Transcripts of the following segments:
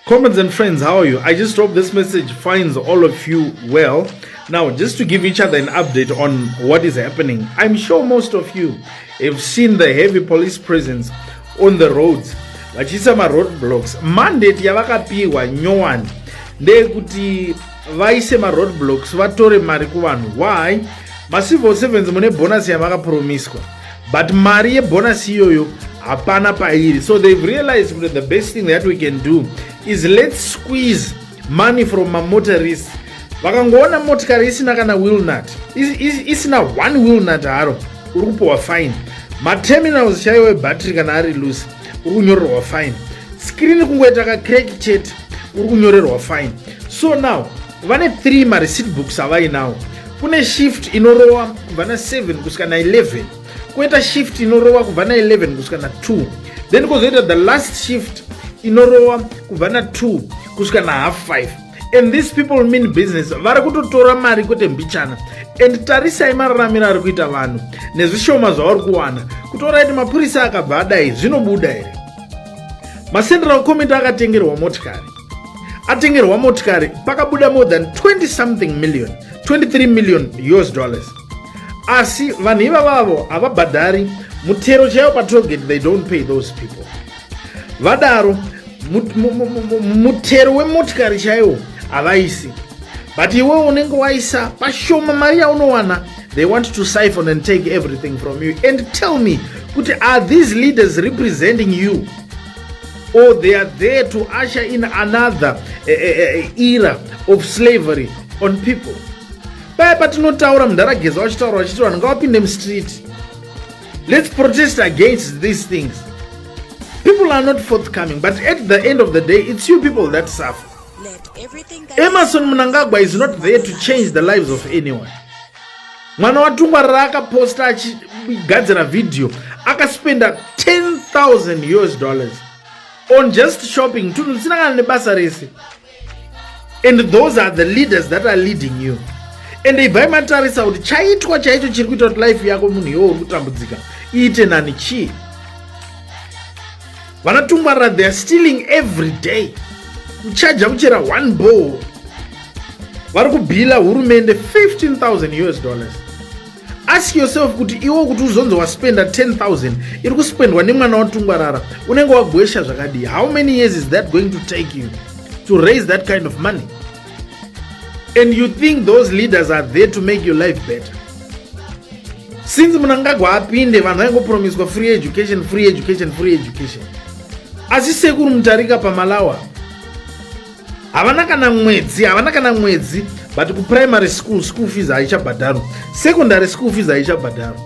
Comrades and friends, how are you? I just hope this message finds all of you well. Now, just to give each other an update on what is happening, I'm sure most of you have seen the heavy police presence on the roads. Vachisama roadblocks. Mandate yavakapiwa nyowani ndekuti vaise roadblocks vatore mari kuvanhu. Why? Civil servants mune bonus yavakapromiswa, but mari yebonus iyoyo hapana pairi. So they've realized that the best thing that we can do is let's squeeze money from a motorist. Vakangoona motikari isina kana wheel nut, isina one wheel nut haro, uri kupiwa fine. Materminals chaiwo battery kana ari loose, uri kunyorerwa fine. Screen kungoita crack chete, uri kunyorerwa fine. So now vane 3 receipt books avainawo. Kune shift inorova kubva na7 kusvika na11, koita shift inorova kubva na11 kusvika na2, then kozoita the last shift inorova kubva na2 kusvika na5. And these people mean business. Vari kutotora mari kwete mbichana. And tarisai mararamiro ari kuita vanhu nezvishoma zvavari kuwana. Kutora kuti mapurisa akabva adai zvinobuda here. Macentral Committee akatengerwa motikari. Atengerwa motikari pakabuda more than 20 something million, 23 million US dollars. Asi vanhu ivavavo havabhadhari mutero chaiwo patrogate. They don't pay those people. Vadaro mutero wemotikari chaiwo havaisi, but iwe unenge waisa pashoma mari yaunowana. They want to siphon and take everything from you. And tell me, are these leaders representing you, or they are there to usher in another era of slavery on people? Patinotaura mundarageza vachitaura vachiti vanhu ngavapinde mustreet. Let's protest against these things. People are not forthcoming, but at the end of the day, it's you people that suffer. Emerson Mnangagwa is not there to change the lives of anyone. Mwana watungwarira akaposta achigadzira video akaspenda 10,000 US dollars on just shopping. And those are the leaders that are leading you. And ibvai matarisa kuti chaitwa chaicho chiri kuita kuti life yako munhu iwo uri kutambudzika iite nani chii. Vanatungwarira, they are stealing every day. Kuchaja kuchera 1 bowl vari kubhila hurumende 15,000 US dollars. Ask yourself kuti iwo kuti uzonzi waspenda 10,000 iri kuspendwa nemwana watungwarara unenge wagwesha zvakadii. How many years is that going to take you to raise that kind of money? And you think those leaders are there to make your life better? Since Mnangagwa apinde vanhu vaingopromiswa free education, free education, free education. Asi sekuru Mutarika pamalawa havana kana mwedzi, but ku primary school fees haichabhadharwa, secondary school fees haichabhadharwa.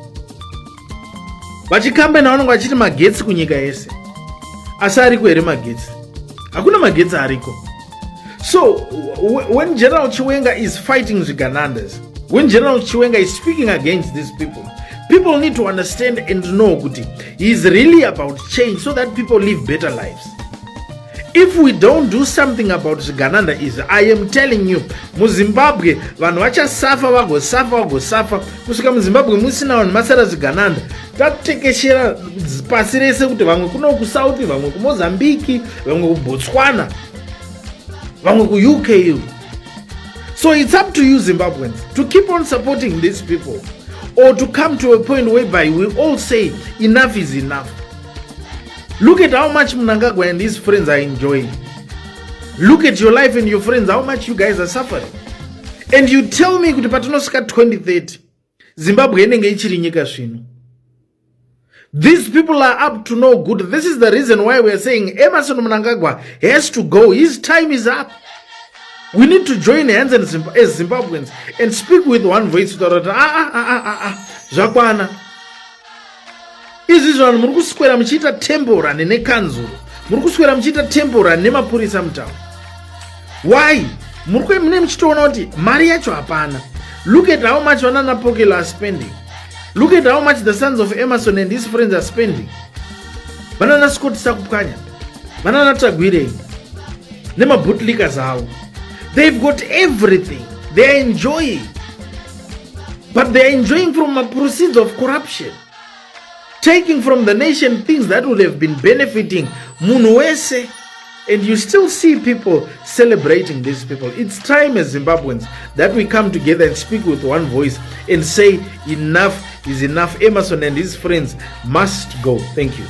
Vachikamba navanenge vachiti magetsi kunyika yese, asi ariko here magetsi? Hakuna magetsi ariko. So when General Chiwenga is fighting Ziganandas, when General Chiwenga is speaking against these people, people need to understand and know kuti he is really about change so that people live better lives. If we don't do something about Zigananda, I am telling you, muZimbabwe vanhu vachasafa vagosafa kusvika muZimbabwe musina vanhu masara Zigananda. Tatekeshera pasi rese kuti vamwe kuno kuSouth, vamwe kuMozambique, vamwe kuBotswana, vamwe kuUK. So it's up to you Zimbabweans to keep on supporting these people, or to come to a point whereby we all say enough is enough. Look at how much Mnangagwa and his friends are enjoying. Look at your life and your friends, how much you guys are suffering. And you tell me kuti patinosvika 2030 Zimbabwe inenge ichiri nyika zvino. These people are up to no good. This is the reason why we are saying Emerson Mnangagwa has to go. His time is up. We need to join hands as Zimbabweans and speak with one voice. Zvakwana. Izvi zvanhu muri kuswera muchiita temporary nekanzuro, muri kuswera muchiita temporary nemapurisa mutauni. Why? Muri mune muchitoona kuti mari yacho hapana. Look at how much Vanana Pokela are spending. Look at how much the sons of Emerson and his friends are spending. Vanana Scott Sakupkanya, Vanana Tagwirei, Nema Butlika Zao. They've got everything. They are enjoying. But they are enjoying from the proceeds of corruption. Taking from the nation things that would have been benefiting munhu wese. And you still see people celebrating these people. It's time as Zimbabweans that we come together and speak with one voice and say enough is enough. Emerson and his friends must go. Thank you.